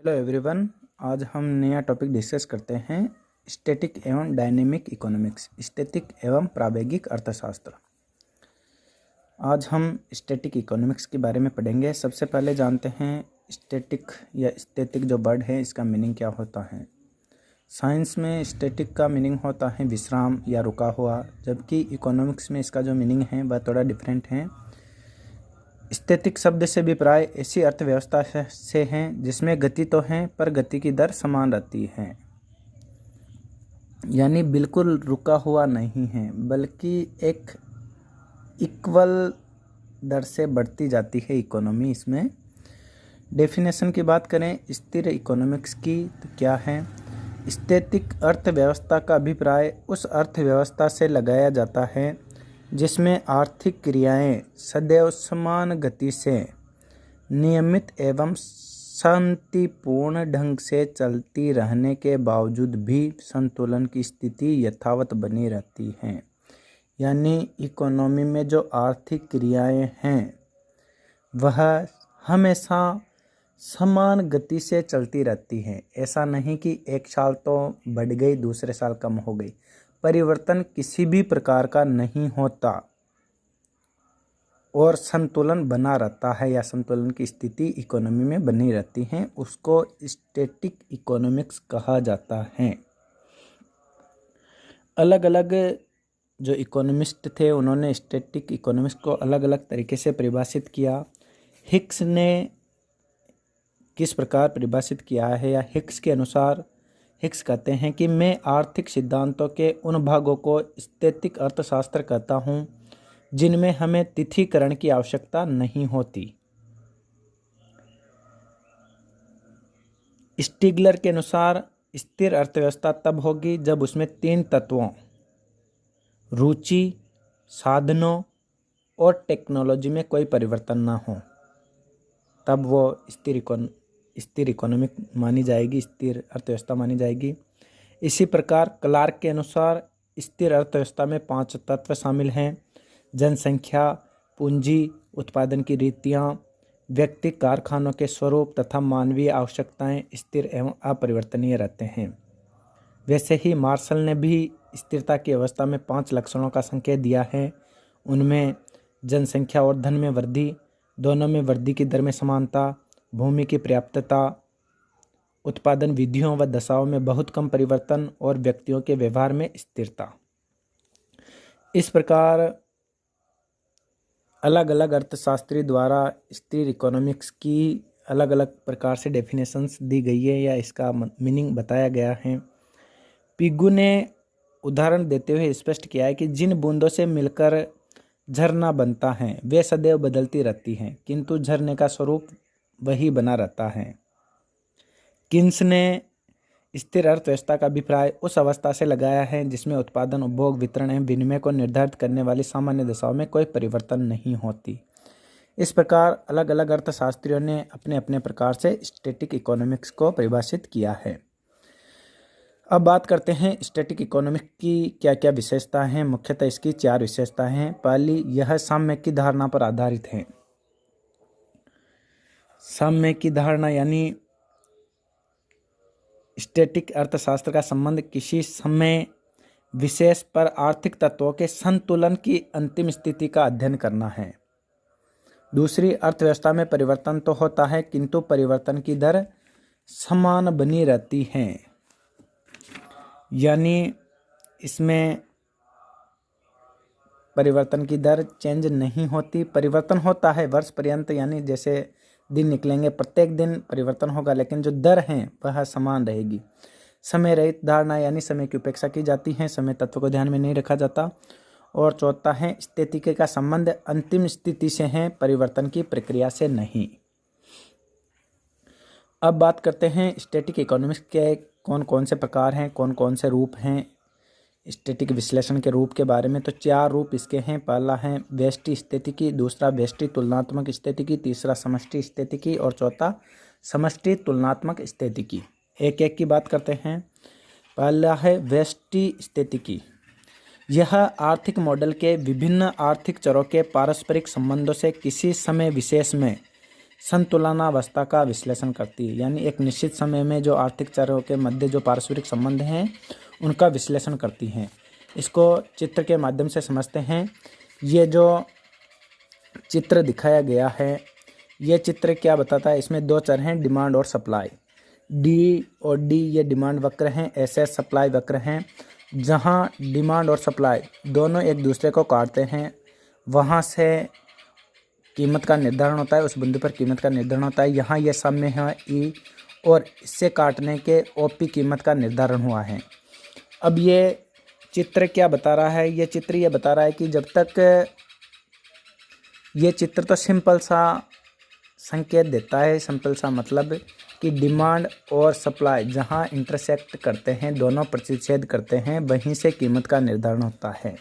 Hello everyone. आज हम नया टॉपिक डिस्कस करते हैं स्टैटिक एवं डायनेमिक इकोनॉमिक्स, स्टैटिक एवं प्रावेगिक अर्थशास्त्र। आज हम स्टैटिक इकोनॉमिक्स के बारे में पढ़ेंगे। सबसे पहले जानते हैं स्टैटिक या स्टैटिक जो वर्ड है इसका मीनिंग क्या होता है। साइंस में स्टैटिक का मीनिंग होता है विश्राम या रुका हुआ, जबकि इकोनॉमिक्स में इसका जो मीनिंग है वह थोड़ा डिफरेंट है। स्टैटिक शब्द से अभिप्राय ऐसी अर्थव्यवस्था से हैं जिसमें गति तो है पर गति की दर समान रहती है, यानी बिल्कुल रुका हुआ नहीं है बल्कि एक इक्वल दर से बढ़ती जाती है इकोनॉमी। इसमें डेफिनेशन की बात करें स्थिर इकोनॉमिक्स की तो क्या है। स्टैटिक अर्थव्यवस्था का अभिप्राय उस अर्थव्यवस्था से लगाया जाता है जिसमें आर्थिक क्रियाएं सदैव समान गति से नियमित एवं शांतिपूर्ण ढंग से चलती रहने के बावजूद भी संतुलन की स्थिति यथावत बनी रहती हैं। यानी इकोनॉमी में जो आर्थिक क्रियाएं हैं वह हमेशा समान गति से चलती रहती हैं। ऐसा नहीं कि एक साल तो बढ़ गई दूसरे साल कम हो गई। परिवर्तन किसी भी प्रकार का नहीं होता और संतुलन बना रहता है या संतुलन की स्थिति इकोनॉमी में बनी रहती है। उसको स्टैटिक इकोनॉमिक्स कहा जाता है। अलग अलग जो इकोनॉमिस्ट थे उन्होंने स्टैटिक इकोनॉमिक्स को अलग अलग तरीके से परिभाषित किया। हिक्स ने किस प्रकार परिभाषित किया है, या हिक्स के अनुसार हिक्स कहते हैं कि मैं आर्थिक सिद्धांतों के उन भागों को स्टैटिक अर्थशास्त्र कहता हूं जिनमें हमें तिथिकरण की आवश्यकता नहीं होती। स्टिगलर के अनुसार स्थिर अर्थव्यवस्था तब होगी जब उसमें तीन तत्वों रुचि, साधनों और टेक्नोलॉजी में कोई परिवर्तन ना हो, तब वो स्थिर इकोनॉमिक मानी जाएगी, स्थिर अर्थव्यवस्था मानी जाएगी। इसी प्रकार क्लार्क के अनुसार स्थिर अर्थव्यवस्था में 5 तत्व शामिल हैं: जनसंख्या, पूंजी, उत्पादन की रीतियाँ, व्यक्ति कारखानों के स्वरूप तथा मानवीय आवश्यकताएं स्थिर एवं अपरिवर्तनीय रहते हैं। वैसे ही मार्शल ने भी स्थिरता की अवस्था में 5 लक्षणों का संकेत दिया है। उनमें जनसंख्या और धन में वृद्धि, दोनों में वृद्धि की दर में समानता, भूमि की पर्याप्तता, उत्पादन विधियों व दशाओं में बहुत कम परिवर्तन और व्यक्तियों के व्यवहार में स्थिरता। इस प्रकार अलग अलग अर्थशास्त्री द्वारा स्थिर इकोनॉमिक्स की अलग अलग प्रकार से डेफिनेशंस दी गई है या इसका मीनिंग बताया गया है। पिगू ने उदाहरण देते हुए स्पष्ट किया है कि जिन बूंदों से मिलकर झरना बनता है वे सदैव बदलती रहती हैं, किंतु झरने का स्वरूप वही बना रहता है। किन्स ने स्थिर अर्थव्यवस्था का अभिप्राय उस अवस्था से लगाया है जिसमें उत्पादन, उपभोग, वितरण एवं विनिमय को निर्धारित करने वाली सामान्य दशाओं में कोई परिवर्तन नहीं होती। इस प्रकार अलग अलग अर्थशास्त्रियों ने अपने अपने प्रकार से स्टैटिक इकोनॉमिक्स को परिभाषित किया है। अब बात करते हैं स्टैटिक इकोनॉमिक्स की क्या क्या विशेषताएं हैं। मुख्यतः इसकी 4 विशेषताएं हैं। पहली, यह साम्य की धारणा पर आधारित है। साम्य की धारणा यानी स्टैटिक अर्थशास्त्र का संबंध किसी समय विशेष पर आर्थिक तत्वों के संतुलन की अंतिम स्थिति का अध्ययन करना है। दूसरी, अर्थव्यवस्था में परिवर्तन तो होता है किंतु परिवर्तन की दर समान बनी रहती है, यानी इसमें परिवर्तन की दर चेंज नहीं होती। परिवर्तन होता है वर्ष पर्यंत, यानी जैसे दिन निकलेंगे प्रत्येक दिन परिवर्तन होगा, लेकिन जो दर है वह समान रहेगी। समय रहित धारणा यानी समय की उपेक्षा की जाती है, समय तत्व को ध्यान में नहीं रखा जाता। और चौथा है स्थिति का संबंध अंतिम स्थिति से है, परिवर्तन की प्रक्रिया से नहीं। अब बात करते हैं स्टैटिक इकोनॉमिक्स के कौन कौन से प्रकार हैं, कौन कौन से रूप हैं स्टैटिक विश्लेषण के रूप के बारे में। तो 4 रूप इसके हैं। पहला है व्यष्टि स्थितिकी, दूसरा व्यष्टि तुलनात्मक स्थितिकी, तीसरा समष्टि स्थितिकी और चौथा समष्टि तुलनात्मक स्थितिकी। एक एक की बात करते हैं। पहला है व्यष्टि स्थितिकी। यह आर्थिक मॉडल के विभिन्न आर्थिक चरों के पारस्परिक संबंधों से किसी समय विशेष में संतुलनावस्था का विश्लेषण करती है, यानी एक निश्चित समय में जो आर्थिक चरों के मध्य जो पारस्परिक संबंध हैं उनका विश्लेषण करती हैं। इसको चित्र के माध्यम से समझते हैं। ये जो चित्र दिखाया गया है, ये चित्र क्या बताता है, इसमें दो चर हैं, डिमांड और सप्लाई। डी और डी ये डिमांड वक्र हैं, ऐसे सप्लाई वक्र हैं। जहाँ डिमांड और सप्लाई दोनों एक दूसरे को काटते हैं, वहाँ से कीमत का निर्धारण होता है, उस बिंदु पर कीमत का निर्धारण होता है। यहाँ ये साम्य है ई, और इससे काटने के ओपी कीमत का निर्धारण हुआ है। अब ये चित्र क्या बता रहा है, ये चित्र ये बता रहा है कि जब तक, ये चित्र तो सिंपल सा संकेत देता है, सिंपल सा मतलब कि डिमांड और सप्लाई जहाँ इंटरसेक्ट करते हैं, दोनों प्रतिच्छेद करते हैं, वहीं से कीमत का निर्धारण होता है।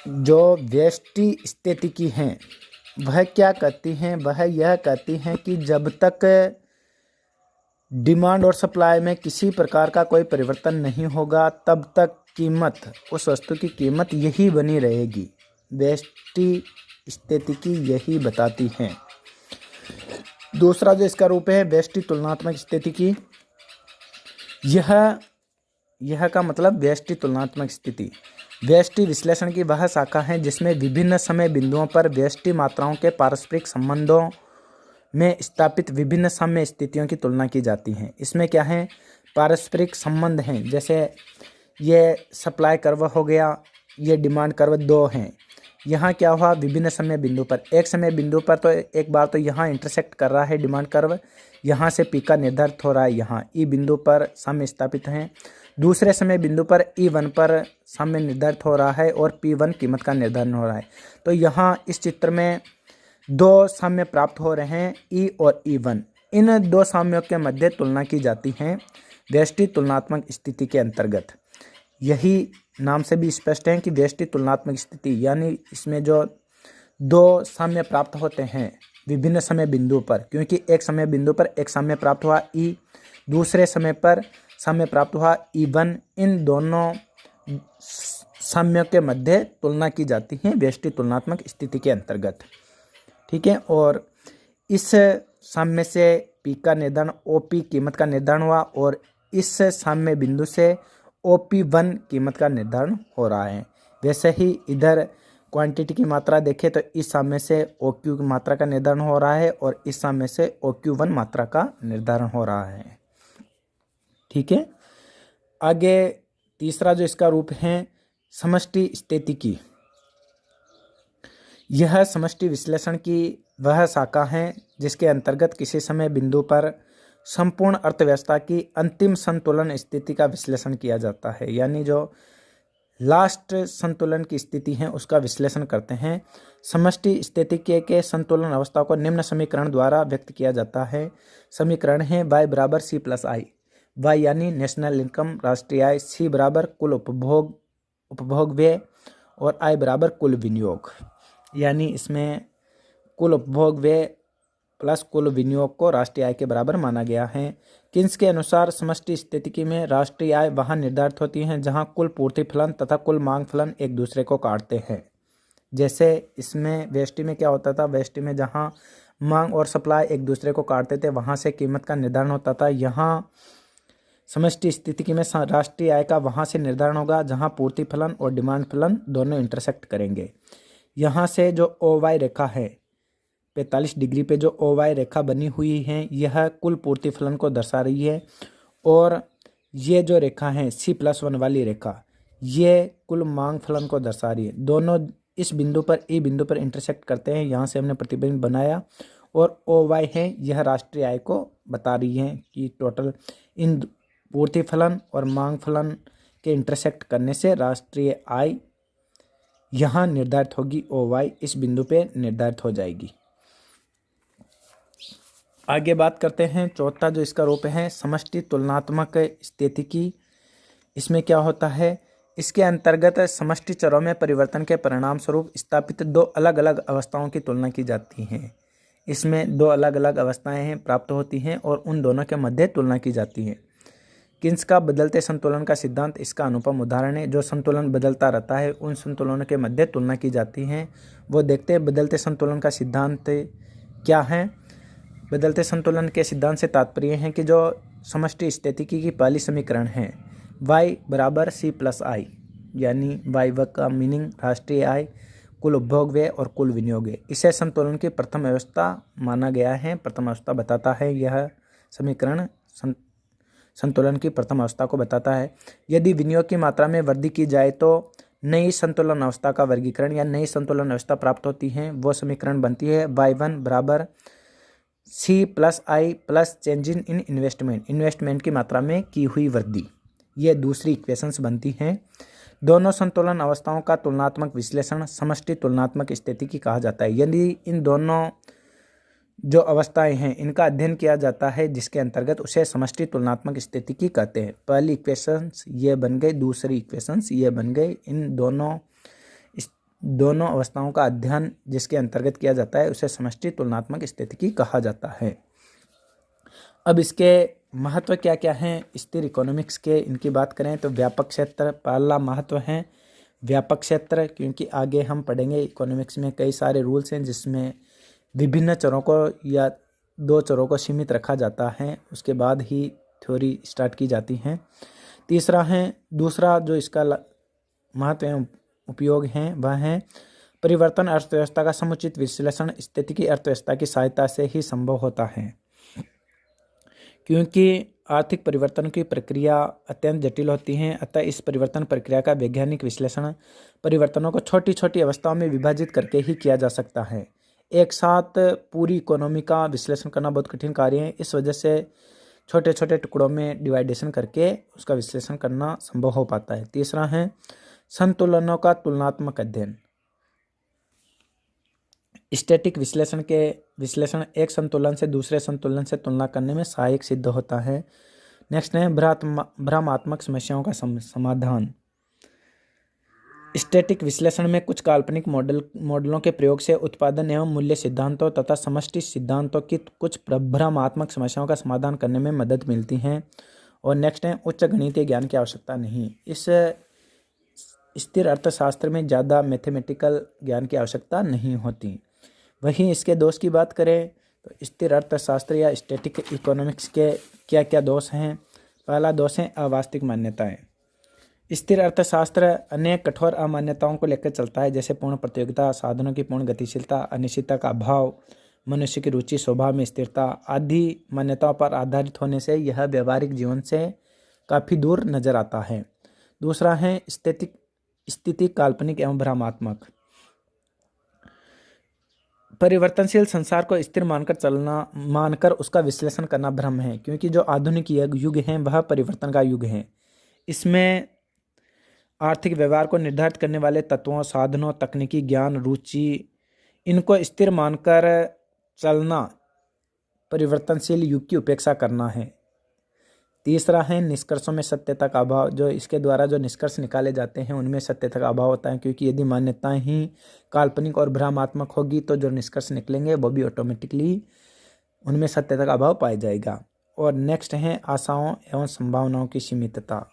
जो व्यष्टि स्थितिकी हैं वह क्या कहती हैं, वह यह कहती हैं कि जब तक डिमांड और सप्लाई में किसी प्रकार का कोई परिवर्तन नहीं होगा तब तक कीमत, उस वस्तु की कीमत यही बनी रहेगी। व्यष्टि स्थितिकी यही बताती हैं। दूसरा जो इसका रूप है व्यष्टि तुलनात्मक स्थितिकी। यह का मतलब व्यष्टि तुलनात्मक स्थिति। व्यष्टि विश्लेषण की वह शाखा है जिसमें विभिन्न समय बिंदुओं पर व्यष्टि मात्राओं के पारस्परिक संबंधों में स्थापित विभिन्न साम्य स्थितियों की तुलना की जाती है। इसमें क्या है, पारस्परिक संबंध हैं, जैसे ये सप्लाई कर्व हो गया, ये डिमांड कर्व दो हैं। यहाँ क्या हुआ, विभिन्न समय बिंदु पर, एक समय बिंदु पर तो एक बार तो यहाँ इंटरसेक्ट कर रहा है डिमांड कर्व, यहाँ से पी का निर्धारित हो रहा है, यहाँ ई बिंदु पर साम्य स्थापित हैं। दूसरे समय बिंदु पर E1 पर साम्य निर्धारित हो रहा है और P1 कीमत का निर्धारण हो रहा है। तो यहाँ इस चित्र में दो साम्य प्राप्त हो रहे हैं, E और E1। इन दो साम्यों के मध्य तुलना की जाती है व्यष्टि तुलनात्मक स्थिति के अंतर्गत। यही नाम से भी स्पष्ट है कि व्यष्टि तुलनात्मक स्थिति, यानी इसमें जो दो साम्य प्राप्त होते हैं विभिन्न समय बिंदु पर, क्योंकि एक समय बिंदु पर एक साम्य प्राप्त हुआ E, दूसरे समय पर साम्य प्राप्त हुआ E1, इन दोनों साम्यों के मध्य तुलना की जाती है व्यष्टि तुलनात्मक स्थिति के अंतर्गत। ठीक है, और इस साम्य से P का निर्धारण OP कीमत का निर्धारण हुआ और इस साम्य बिंदु से OP1 कीमत का निर्धारण हो रहा है। वैसे ही इधर क्वांटिटी की मात्रा देखें तो इस साम्य से OQ की मात्रा का निर्धारण हो रहा है और इस साम्य से OQ1 मात्रा का निर्धारण हो रहा है। ठीक है, आगे तीसरा जो इसका रूप है समष्टि स्थितिकी। यह समष्टि विश्लेषण की वह शाखा है जिसके अंतर्गत किसी समय बिंदु पर संपूर्ण अर्थव्यवस्था की अंतिम संतुलन स्थिति का विश्लेषण किया जाता है, यानी जो लास्ट संतुलन की स्थिति है उसका विश्लेषण करते हैं। समष्टि स्थितिकी के संतुलन अवस्था को निम्न समीकरण द्वारा व्यक्त किया जाता है। समीकरण है y बराबर C+I। y यानी नेशनल इनकम, राष्ट्रीय आय, C बराबर कुल उपभोग व्यय और I बराबर कुल विनियोग, यानी इसमें कुल उपभोग व्यय प्लस कुल विनियोग को राष्ट्रीय आय के बराबर माना गया है। किन्स के अनुसार समष्टि स्थितिकी में राष्ट्रीय आय वहाँ निर्धारित होती है जहाँ कुल पूर्ति फलन तथा कुल मांग फलन एक दूसरे को काटते हैं। जैसे इसमें व्यष्टि में क्या होता था, व्यष्टि में जहाँ मांग और सप्लाई एक दूसरे को काटते थे वहाँ से कीमत का निर्धारण होता था। यहाँ समष्टि स्थितिकी में राष्ट्रीय आय का वहाँ से निर्धारण होगा जहाँ पूर्ति फलन और डिमांड फलन दोनों इंटरसेक्ट करेंगे। यहाँ से जो OY रेखा है 45 डिग्री पे जो OY रेखा बनी हुई है यह कुल पूर्ति फलन को दर्शा रही है और ये जो रेखा है C+1 वाली रेखा ये कुल मांग फलन को दर्शा रही है। दोनों इस बिंदु पर E बिंदु पर इंटरसेक्ट करते हैं, यहाँ से हमने प्रतिबिंब बनाया और OY है यह राष्ट्रीय आय को बता रही है कि टोटल इन पूर्ति फलन और मांग फलन के इंटरसेक्ट करने से राष्ट्रीय आय यहाँ निर्धारित होगी, OY इस बिंदु पे निर्धारित हो जाएगी। आगे बात करते हैं चौथा जो इसका रूप है समष्टि तुलनात्मक स्थितिकी। इसमें क्या होता है, इसके अंतर्गत समष्टि चरों में परिवर्तन के परिणाम स्वरूप स्थापित दो अलग अलग अवस्थाओं की तुलना की जाती है। इसमें दो अलग अलग अवस्थाएं हैं प्राप्त होती हैं और उन दोनों के मध्य तुलना की जाती है। किन्स का बदलते संतुलन का सिद्धांत इसका अनुपम उदाहरण है। जो संतुलन बदलता रहता है उन संतुलनों के मध्य तुलना की जाती है। वो देखते हैं बदलते संतुलन का सिद्धांत क्या है। बदलते संतुलन के सिद्धांत से तात्पर्य है कि जो समष्टि स्थितिकी की पहली समीकरण है y बराबर c+i, यानी y का मीनिंग राष्ट्रीय आय, कुल उपभोग व्यय और कुल विनियोग है, इसे संतुलन की प्रथम अवस्था माना गया है। प्रथम अवस्था बताता है यह समीकरण संतुलन की प्रथम अवस्था को बताता है। यदि विनियोग की मात्रा में वृद्धि की जाए तो नई संतुलन अवस्था का वर्गीकरण या नई संतुलन अवस्था प्राप्त होती है। वो समीकरण बनती है y1 बराबर c+i plus change in investment की मात्रा में की हुई वृद्धि। ये दूसरी इक्वेशंस बनती हैं। दोनों संतुलन अवस्थाओं का तुलनात्मक विश्लेषण समष्टि तुलनात्मक स्थितिकी कहा जाता है। यदि इन दोनों जो अवस्थाएं हैं इनका अध्ययन किया जाता है जिसके अंतर्गत उसे समष्टि तुलनात्मक स्थितिकी कहते हैं। पहली इक्वेशंस ये बन गई, दूसरी इक्वेशंस ये बन गई। इन दोनों अवस्थाओं का अध्ययन जिसके अंतर्गत किया जाता है उसे समष्टि तुलनात्मक स्थितिकी कहा जाता है। अब इसके महत्व क्या क्या हैं स्थिर इकोनॉमिक्स के, इनकी बात करें तो व्यापक क्षेत्र पहला महत्व है। व्यापक क्षेत्र क्योंकि आगे हम पढ़ेंगे इकोनॉमिक्स में कई सारे रूल्स हैं जिसमें विभिन्न चरों को या दो चरों को सीमित रखा जाता है, उसके बाद ही थ्योरी स्टार्ट की जाती है। दूसरा जो इसका महत्व एवं उपयोग है वह है परिवर्तन अर्थव्यवस्था का समुचित विश्लेषण स्थितिकी अर्थव्यवस्था की सहायता से ही संभव होता है। क्योंकि आर्थिक परिवर्तन की प्रक्रिया अत्यंत जटिल होती है, अतः इस परिवर्तन प्रक्रिया का वैज्ञानिक विश्लेषण परिवर्तनों को छोटी छोटी अवस्थाओं में विभाजित करके ही किया जा सकता है। एक साथ पूरी इकोनॉमी का विश्लेषण करना बहुत कठिन कार्य है। इस वजह से छोटे छोटे टुकड़ों में डिवाइडेशन करके उसका विश्लेषण करना संभव हो पाता है। तीसरा है संतुलनों का तुलनात्मक अध्ययन। स्टैटिक विश्लेषण एक संतुलन से दूसरे संतुलन से तुलना करने में सहायक सिद्ध होता है। नेक्स्ट है भ्रमात्मक समस्याओं का समाधान। स्टैटिक विश्लेषण में कुछ काल्पनिक मॉडलों के प्रयोग से उत्पादन एवं मूल्य सिद्धांतों तथा समष्टि सिद्धांतों की कुछ भ्रमात्मक समस्याओं का समाधान करने में मदद मिलती है। और नेक्स्ट है उच्च गणितीय ज्ञान की आवश्यकता नहीं। इस स्थिर अर्थशास्त्र में ज़्यादा मैथमेटिकल ज्ञान की आवश्यकता नहीं होती। वहीं इसके दोष की बात करें तो स्थिर अर्थशास्त्र या स्टैटिक इकोनॉमिक्स के क्या क्या दोष हैं। पहला दोष है अवास्तविक मान्यताएं। स्थिर अर्थशास्त्र अनेक कठोर अमान्यताओं को लेकर चलता है, जैसे पूर्ण प्रतियोगिता, साधनों की पूर्ण गतिशीलता, अनिश्चितता का अभाव, मनुष्य की रुचि स्वभाव में स्थिरता आदि मान्यताओं पर आधारित होने से यह व्यवहारिक जीवन से काफ़ी दूर नजर आता है। दूसरा है स्थिति काल्पनिक एवं भ्रमात्मक। परिवर्तनशील संसार को स्थिर मानकर उसका विश्लेषण करना भ्रम है, क्योंकि जो आधुनिक युग है वह परिवर्तन का युग है। इसमें आर्थिक व्यवहार को निर्धारित करने वाले तत्वों, साधनों, तकनीकी ज्ञान, रुचि, इनको स्थिर मानकर चलना परिवर्तनशील युग की उपेक्षा करना है। तीसरा है निष्कर्षों में सत्यता का अभाव। जो इसके द्वारा जो निष्कर्ष निकाले जाते हैं उनमें सत्यता का अभाव होता है, क्योंकि यदि मान्यताएं ही काल्पनिक और भ्रमात्मक होगी तो जो निष्कर्ष निकलेंगे वो भी ऑटोमेटिकली उनमें सत्यता का अभाव पाया जाएगा। और नेक्स्ट है आशाओं एवं संभावनाओं की सीमितता।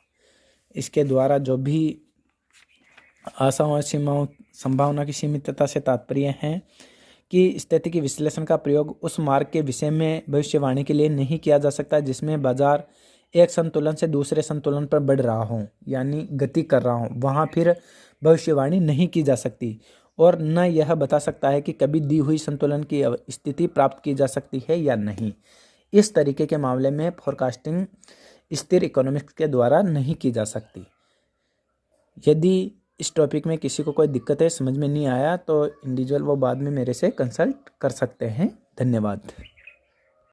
इसके द्वारा जो भी आशाओं और संभावना की सीमितता से तात्पर्य है कि स्थिति की विश्लेषण का प्रयोग उस मार्ग के विषय में भविष्यवाणी के लिए नहीं किया जा सकता जिसमें बाजार एक संतुलन से दूसरे संतुलन पर बढ़ रहा हो, यानी गति कर रहा हो। वहाँ फिर भविष्यवाणी नहीं की जा सकती और न यह बता सकता है कि कभी दी हुई संतुलन की स्थिति प्राप्त की जा सकती है या नहीं। इस तरीके के मामले में फोरकास्टिंग स्थिर इकोनॉमिक्स के द्वारा नहीं की जा सकती। यदि इस टॉपिक में किसी को कोई दिक्कत है, समझ में नहीं आया, तो इंडिविजुअल वो बाद में मेरे से कंसल्ट कर सकते हैं। धन्यवाद।